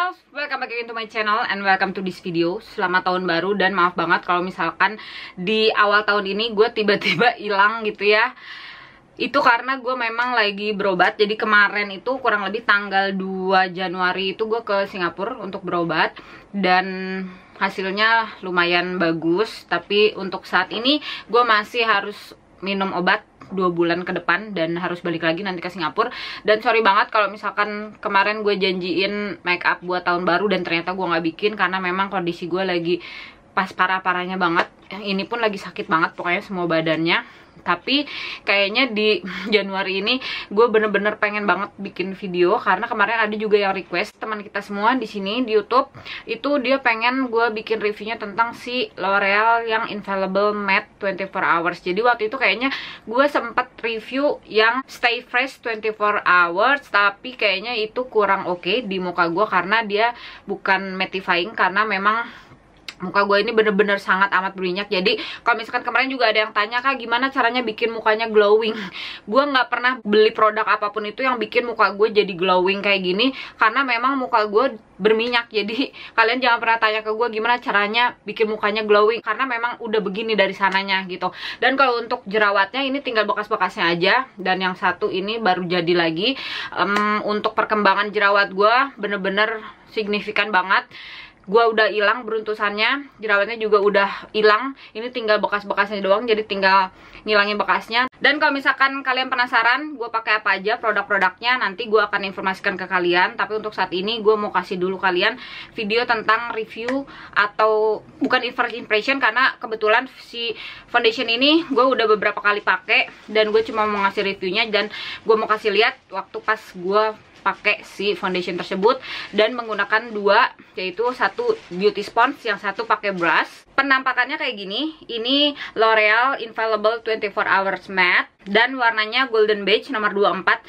girls, welcome back again to my channel and welcome to this video. Selamat tahun baru dan maaf banget kalau misalkan di awal tahun ini gue tiba-tiba hilang gitu ya. Itu karena gue memang lagi berobat. Jadi kemarin itu kurang lebih tanggal 2 Januari itu gue ke Singapura untuk berobat. Dan hasilnya lumayan bagus. Tapi untuk saat ini gue masih harus minum obat 2 bulan ke depan dan harus balik lagi nanti ke Singapura. Dan sorry banget kalau misalkan kemarin gue janjiin make up buat tahun baru dan ternyata gue nggak bikin karena memang kondisi gue lagi pas parah-parahnya banget. Ini pun lagi sakit banget pokoknya semua badannya. Tapi kayaknya di Januari ini gue bener-bener pengen banget bikin video karena kemarin ada juga yang request teman kita semua di sini di YouTube itu dia pengen gue bikin reviewnya tentang si L'Oreal yang Infallible Matte 24 Hours. Jadi waktu itu kayaknya gue sempet review yang Stay Fresh 24 Hours tapi kayaknya itu kurang oke di muka gue karena dia bukan mattifying karena memang muka gue ini bener-bener sangat amat berminyak. Jadi kalau misalkan kemarin juga ada yang tanya, Kak gimana caranya bikin mukanya glowing. Gue nggak pernah beli produk apapun itu yang bikin muka gue jadi glowing kayak gini karena memang muka gue berminyak. Jadi kalian jangan pernah tanya ke gue gimana caranya bikin mukanya glowing karena memang udah begini dari sananya gitu. Dan kalau untuk jerawatnya ini tinggal bekas-bekasnya aja. Dan yang satu ini baru jadi lagi. Untuk perkembangan jerawat gue bener-bener signifikan banget. Gue udah hilang beruntusannya, jerawatnya juga udah hilang. Ini tinggal bekas-bekasnya doang, jadi tinggal ngilangin bekasnya. Dan kalau misalkan kalian penasaran gue pakai apa aja produk-produknya, nanti gue akan informasikan ke kalian. Tapi untuk saat ini gue mau kasih dulu kalian video tentang review atau bukan first impression karena kebetulan si foundation ini gue udah beberapa kali pakai dan gue cuma mau ngasih reviewnya dan gue mau kasih lihat waktu pas gue pakai si foundation tersebut dan menggunakan dua, yaitu satu beauty sponge, yang satu pakai brush. Penampakannya kayak gini. Ini L'Oreal Infallible 24 Hours Matte dan warnanya golden beige nomor 24.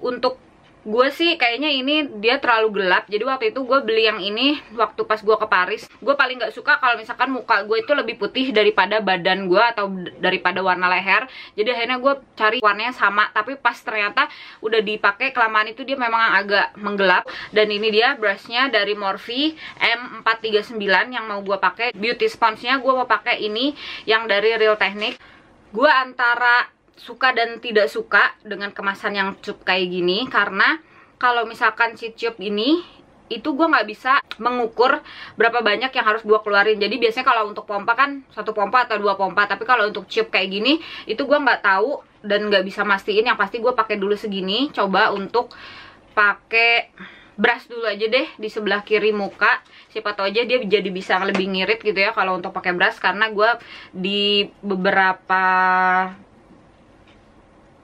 Untuk gue sih kayaknya ini dia terlalu gelap. Jadi waktu itu gue beli yang ini waktu pas gue ke Paris. Gue paling gak suka kalau misalkan muka gue itu lebih putih daripada badan gue atau daripada warna leher. Jadi akhirnya gue cari warnanya sama. Tapi pas ternyata udah dipakai kelamaan itu dia memang agak menggelap. Dan ini dia brushnya dari Morphe M439 yang mau gue pakai. Beauty sponge-nya gue mau pakai ini yang dari Real Technique. Gue antara suka dan tidak suka dengan kemasan yang cup kayak gini karena kalau misalkan si cup ini itu gue nggak bisa mengukur berapa banyak yang harus gue keluarin. Jadi biasanya kalau untuk pompa kan 1 pompa atau 2 pompa, tapi kalau untuk cup kayak gini itu gue nggak tahu dan nggak bisa mastiin. Yang pasti gue pakai dulu segini. Coba untuk pakai brush dulu aja deh di sebelah kiri muka, siapa tahu aja dia jadi bisa lebih ngirit gitu ya kalau untuk pakai brush. Karena gue di beberapa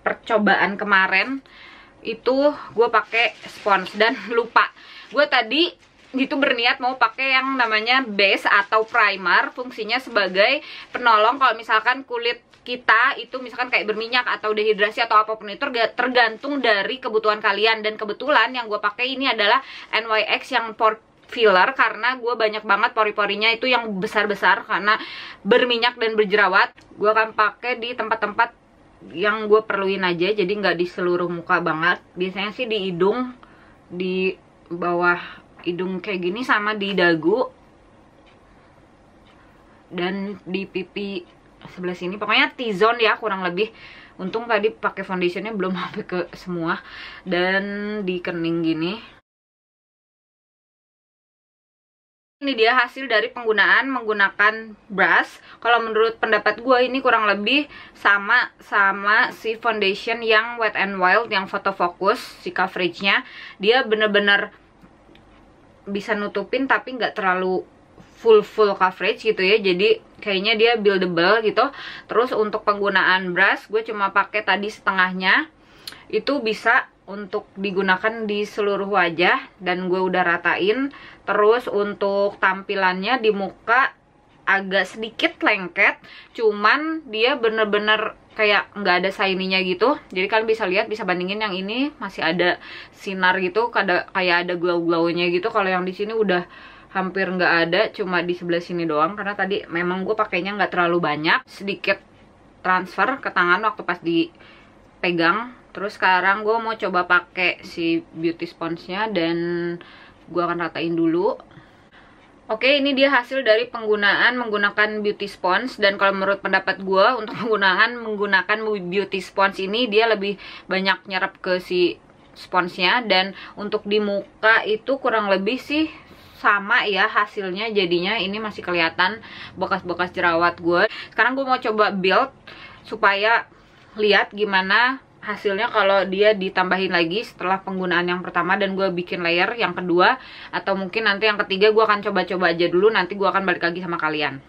percobaan kemarin itu gue pakai spons dan lupa. Gue tadi itu berniat mau pakai yang namanya base atau primer, fungsinya sebagai penolong kalau misalkan kulit kita itu misalkan kayak berminyak atau dehidrasi atau apapun itu tergantung dari kebutuhan kalian. Dan kebetulan yang gue pakai ini adalah NYX yang pore filler karena gue banyak banget pori-porinya itu yang besar-besar karena berminyak dan berjerawat. Gue akan pakai di tempat-tempat yang gue perluin aja, jadi nggak di seluruh muka banget. Biasanya sih di hidung, di bawah hidung kayak gini, sama di dagu dan di pipi sebelah sini. Pokoknya T-zone ya kurang lebih. Untung tadi pakai foundationnya belum sampai ke semua. Dan di kening gini. Ini dia hasil dari penggunaan menggunakan brush. Kalau menurut pendapat gue ini kurang lebih sama si foundation yang Wet n Wild yang photo focus. Si coveragenya dia bener-bener bisa nutupin tapi nggak terlalu full coverage gitu ya. Jadi kayaknya dia buildable gitu. Terus untuk penggunaan brush gue cuma pakai tadi setengahnya. Itu bisa untuk digunakan di seluruh wajah dan gue udah ratain. Terus untuk tampilannya di muka agak sedikit lengket, cuman dia bener-bener kayak nggak ada shiny-nya gitu. Jadi kalian bisa lihat, bisa bandingin yang ini masih ada sinar gitu, kayak ada glow-glownya gitu. Kalau yang di sini udah hampir nggak ada, cuma di sebelah sini doang karena tadi memang gue pakainya nggak terlalu banyak. Sedikit transfer ke tangan waktu pas dipegang. Terus sekarang gue mau coba pakai si beauty sponge-nya dan gue akan ratain dulu. Oke, ini dia hasil dari menggunakan beauty sponge. Dan kalau menurut pendapat gue, untuk menggunakan beauty sponge ini, dia lebih banyak nyerap ke si sponsnya. Dan untuk di muka itu kurang lebih sih sama ya hasilnya. Jadinya ini masih kelihatan bekas-bekas jerawat gue. Sekarang gue mau coba build supaya lihat gimana hasilnya kalau dia ditambahin lagi setelah penggunaan yang pertama dan gue bikin layer yang kedua, atau mungkin nanti yang ketiga. Gue akan coba-coba aja dulu, nanti gue akan balik lagi sama kalian.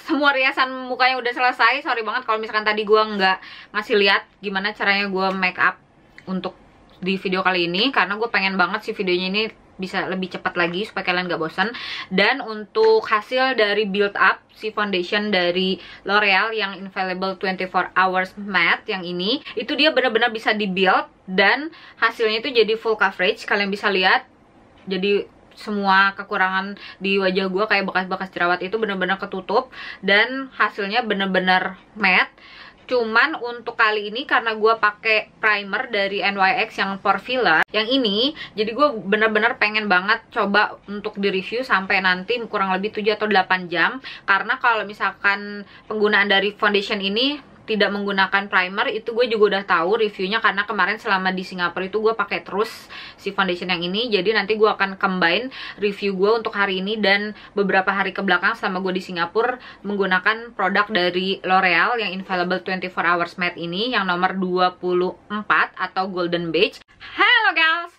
Semua riasan mukanya udah selesai. Sorry banget kalau misalkan tadi gue nggak ngasih lihat gimana caranya gue make up untuk di video kali ini, karena gue pengen banget sih videonya ini bisa lebih cepat lagi supaya kalian gak bosan. Dan untuk hasil dari build up si foundation dari L'Oreal yang Infallible 24 Hours Matte yang ini, itu dia benar-benar bisa di build dan hasilnya itu jadi full coverage. Kalian bisa lihat, jadi semua kekurangan di wajah gue kayak bekas-bekas jerawat itu benar-benar ketutup dan hasilnya benar-benar matte. Cuman untuk kali ini karena gue pakai primer dari NYX yang Pore Filler yang ini, jadi gue bener-bener pengen banget coba untuk di review sampai nanti kurang lebih 7 atau 8 jam. Karena kalau misalkan penggunaan dari foundation ini tidak menggunakan primer, itu gue juga udah tahu reviewnya, karena kemarin selama di Singapura itu gue pakai terus si foundation yang ini. Jadi nanti gue akan combine review gue untuk hari ini dan beberapa hari ke belakang selama gue di Singapura menggunakan produk dari L'Oreal yang Infallible 24 Hours Matte ini yang nomor 24 atau Golden Beige. Halo guys,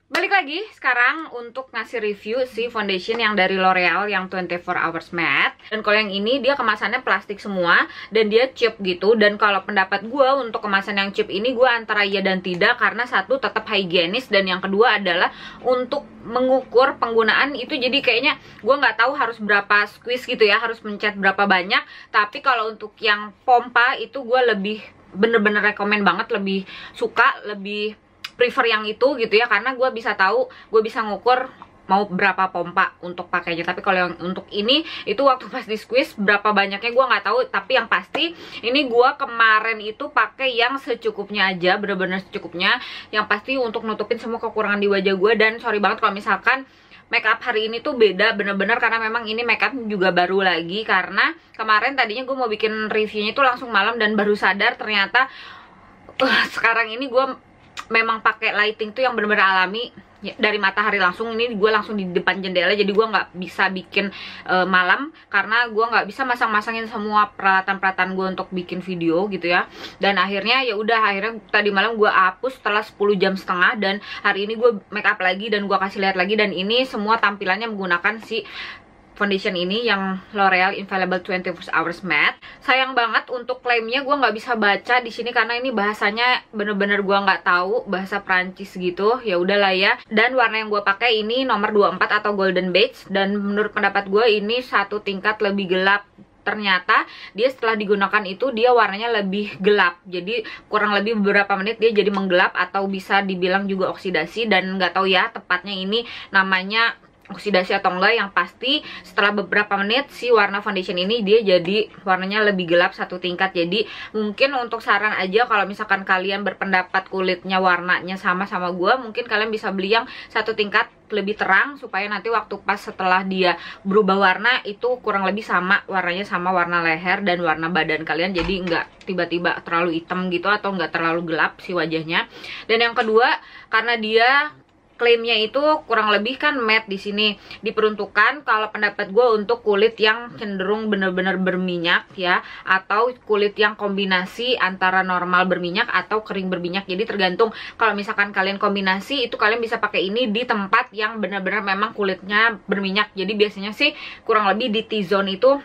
balik lagi sekarang untuk ngasih review si foundation yang dari L'Oreal yang 24 Hours Matte. Dan kalau yang ini dia kemasannya plastik semua dan dia cheap gitu. Dan kalau pendapat gue untuk kemasan yang cheap ini, gue antara iya dan tidak, karena satu tetap higienis, dan yang kedua adalah untuk mengukur penggunaan itu. Jadi kayaknya gue nggak tahu harus berapa squeeze gitu ya, harus mencet berapa banyak. Tapi kalau untuk yang pompa itu gue lebih bener-bener rekomen banget, lebih suka, lebih prefer yang itu gitu ya, karena gue bisa tahu, gue bisa ngukur mau berapa pompa untuk pakainya. Tapi kalau yang untuk ini, itu waktu pas di squeeze berapa banyaknya gue nggak tahu. Tapi yang pasti ini gue kemarin itu pakai yang secukupnya aja, bener-bener secukupnya, yang pasti untuk nutupin semua kekurangan di wajah gue. Dan sorry banget kalau misalkan make up hari ini tuh beda bener-bener, karena memang ini make up juga baru lagi. Karena kemarin tadinya gue mau bikin reviewnya itu langsung malam dan baru sadar ternyata sekarang ini gue memang pakai lighting tuh yang bener-bener alami ya, dari matahari langsung. Ini gue langsung di depan jendela, jadi gue nggak bisa bikin malam, karena gue nggak bisa masang-masangin semua peralatan-peralatan gue untuk bikin video gitu ya. Dan akhirnya ya udah, akhirnya tadi malam gue hapus setelah 10,5 jam. Dan hari ini gue make up lagi dan gue kasih lihat lagi. Dan ini semua tampilannya menggunakan si foundation ini yang L'Oreal Infallible 24 Hours Matte. Sayang banget untuk klaimnya gue nggak bisa baca di sini karena ini bahasanya bener-bener gue nggak tahu, bahasa Prancis gitu. Ya udahlah ya. Dan warna yang gue pakai ini nomor 24 atau Golden Beige, dan menurut pendapat gue ini satu tingkat lebih gelap. Ternyata dia setelah digunakan itu dia warnanya lebih gelap, jadi kurang lebih beberapa menit dia jadi menggelap atau bisa dibilang juga oksidasi. Dan nggak tahu ya tepatnya ini namanya oksidasi atau enggak, yang pasti setelah beberapa menit si warna foundation ini dia jadi warnanya lebih gelap satu tingkat. Jadi mungkin untuk saran aja, kalau misalkan kalian berpendapat kulitnya warnanya sama gue, mungkin kalian bisa beli yang satu tingkat lebih terang, supaya nanti waktu pas setelah dia berubah warna itu kurang lebih sama warnanya, sama warna leher dan warna badan kalian, jadi nggak tiba-tiba terlalu hitam gitu atau nggak terlalu gelap si wajahnya. Dan yang kedua, karena dia klaimnya itu kurang lebih kan matte, di sini diperuntukkan kalau pendapat gue untuk kulit yang cenderung bener-bener berminyak ya, atau kulit yang kombinasi antara normal berminyak atau kering berminyak. Jadi tergantung, kalau misalkan kalian kombinasi itu kalian bisa pakai ini di tempat yang bener-bener memang kulitnya berminyak. Jadi biasanya sih kurang lebih di T-zone itu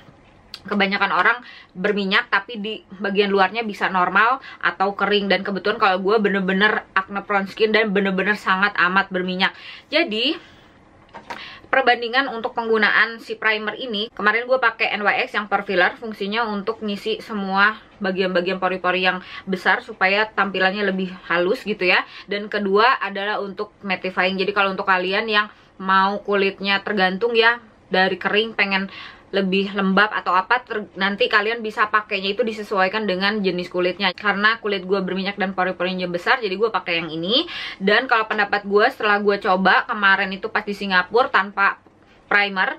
kebanyakan orang berminyak, tapi di bagian luarnya bisa normal atau kering. Dan kebetulan kalau gue bener-bener acne prone skin dan bener-bener sangat amat berminyak. Jadi perbandingan untuk penggunaan si primer ini, kemarin gue pakai NYX yang Pore Filler, fungsinya untuk ngisi semua bagian-bagian pori-pori yang besar supaya tampilannya lebih halus gitu ya. Dan kedua adalah untuk mattifying. Jadi kalau untuk kalian yang mau kulitnya tergantung ya, dari kering pengen lebih lembab atau apa, nanti kalian bisa pakainya itu disesuaikan dengan jenis kulitnya. Karena kulit gue berminyak dan pori-porinya besar, jadi gue pakai yang ini. Dan kalau pendapat gue, setelah gue coba kemarin itu pas di Singapura tanpa primer,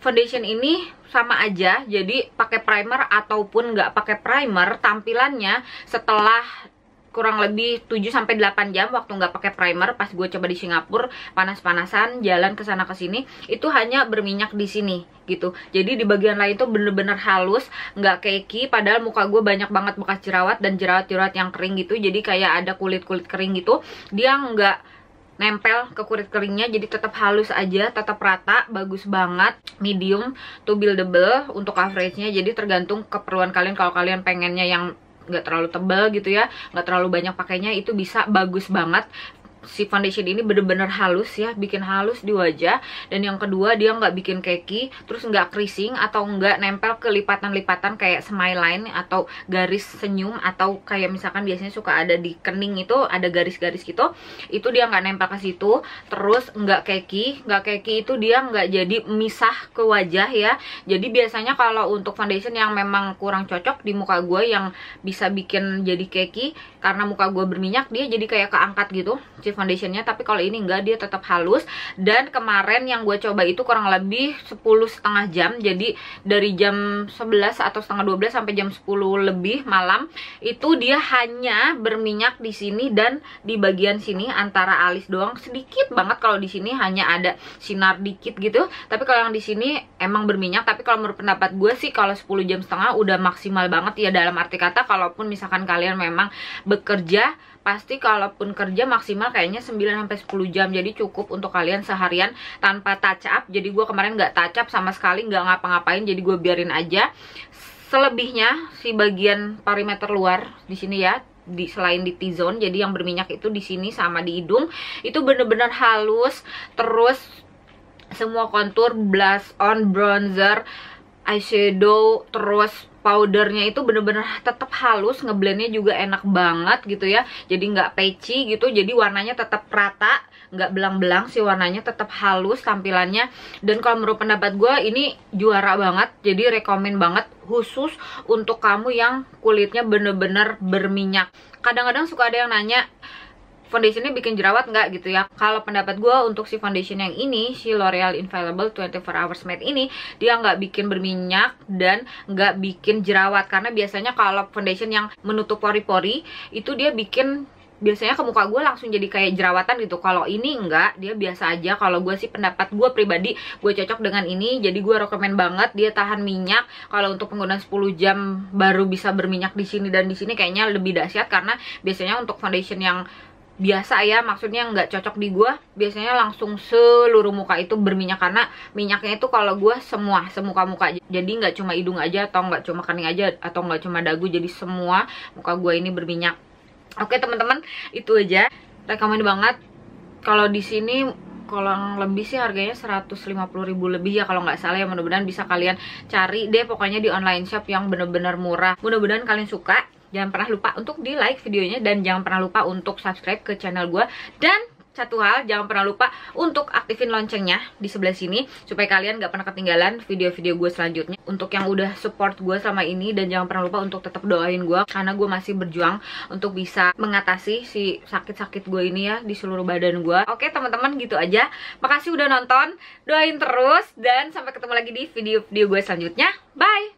foundation ini sama aja. Jadi pakai primer ataupun nggak pakai primer, tampilannya setelah kurang lebih 7-8 jam waktu nggak pakai primer, pas gue coba di Singapura panas-panasan jalan ke sana ke sini, itu hanya berminyak di sini gitu. Jadi di bagian lain tuh bener-bener halus, nggak cakey. Padahal muka gue banyak banget bekas jerawat dan jerawat-jerawat yang kering gitu. Jadi kayak ada kulit-kulit kering gitu. Dia nggak nempel ke kulit keringnya, jadi tetap halus aja, tetap rata, bagus banget. Medium to buildable untuk coveragenya. Jadi tergantung keperluan kalian. Kalau kalian pengennya yang nggak terlalu tebal gitu ya, nggak terlalu banyak pakainya, itu bisa bagus banget. Si foundation ini bener-bener halus ya, bikin halus di wajah. Dan yang kedua, dia nggak bikin cakey, terus nggak creasing atau nggak nempel ke lipatan-lipatan kayak smile line atau garis senyum, atau kayak misalkan biasanya suka ada di kening itu ada garis-garis gitu, itu dia nggak nempel ke situ. Terus nggak cakey itu dia nggak jadi misah ke wajah ya. Jadi biasanya kalau untuk foundation yang memang kurang cocok di muka gue, yang bisa bikin jadi cakey karena muka gue berminyak, dia jadi kayak keangkat gitu foundationnya. Tapi kalau ini enggak, dia tetap halus. Dan kemarin yang gue coba itu kurang lebih 10,5 jam. Jadi dari jam 11 atau setengah 12 sampai jam 10 lebih malam, itu dia hanya berminyak di sini dan di bagian sini antara alis doang, sedikit banget. Kalau di sini hanya ada sinar dikit gitu. Tapi kalau yang di sini emang berminyak. Tapi kalau menurut pendapat gue sih, kalau 10,5 jam udah maksimal banget ya. Dalam arti kata, kalaupun misalkan kalian memang bekerja, pasti kalaupun kerja maksimal kayaknya 9-10 jam. Jadi cukup untuk kalian seharian tanpa touch up. Jadi gue kemarin nggak touch up sama sekali, nggak ngapa-ngapain, jadi gue biarin aja. Selebihnya si bagian perimeter luar di sini ya, selain di T-zone, jadi yang berminyak itu di sini sama di hidung, itu bener-bener halus. Terus semua kontur, blush on, bronzer, eyeshadow, terus powdernya itu bener-bener tetap halus, ngeblendnya juga enak banget gitu ya. Jadi nggak patchy gitu, jadi warnanya tetap rata, nggak belang-belang sih, warnanya tetap halus tampilannya. Dan kalau menurut pendapat gue ini juara banget, jadi rekomen banget khusus untuk kamu yang kulitnya bener-bener berminyak. Kadang-kadang suka ada yang nanya, foundationnya bikin jerawat nggak gitu ya. Kalau pendapat gue untuk si foundation yang ini, si L'Oreal Infallible 24 Hours Matte ini, dia nggak bikin berminyak dan nggak bikin jerawat. Karena biasanya kalau foundation yang menutup pori-pori itu dia bikin, biasanya ke muka gue langsung jadi kayak jerawatan gitu. Kalau ini enggak, dia biasa aja. Kalau gue sih, pendapat gue pribadi, gue cocok dengan ini. Jadi gue rekomen banget, dia tahan minyak. Kalau untuk penggunaan 10 jam baru bisa berminyak di sini dan di sini, kayaknya lebih dahsyat. Karena biasanya untuk foundation yang biasa ya, maksudnya nggak cocok di gue, biasanya langsung seluruh muka itu berminyak. Karena minyaknya itu kalau gue semua, semuka muka, jadi nggak cuma hidung aja, atau nggak cuma kening aja, atau nggak cuma dagu, jadi semua muka gue ini berminyak. Oke teman-teman, itu aja, rekomen banget. Kalau di sini kurang lebih sih harganya 150.000 lebih ya kalau nggak salah ya. Mudah-mudahan bisa kalian cari deh pokoknya di online shop yang bener-bener murah. Mudah-mudahan kalian suka. Jangan pernah lupa untuk di like videonya, dan jangan pernah lupa untuk subscribe ke channel gue. Dan satu hal, jangan pernah lupa untuk aktifin loncengnya di sebelah sini, supaya kalian gak pernah ketinggalan video-video gue selanjutnya. Untuk yang udah support gue selama ini, dan jangan pernah lupa untuk tetap doain gue, karena gue masih berjuang untuk bisa mengatasi si sakit-sakit gue ini ya, di seluruh badan gue. Oke teman-teman, gitu aja. Makasih udah nonton, doain terus, dan sampai ketemu lagi di video-video gue selanjutnya. Bye!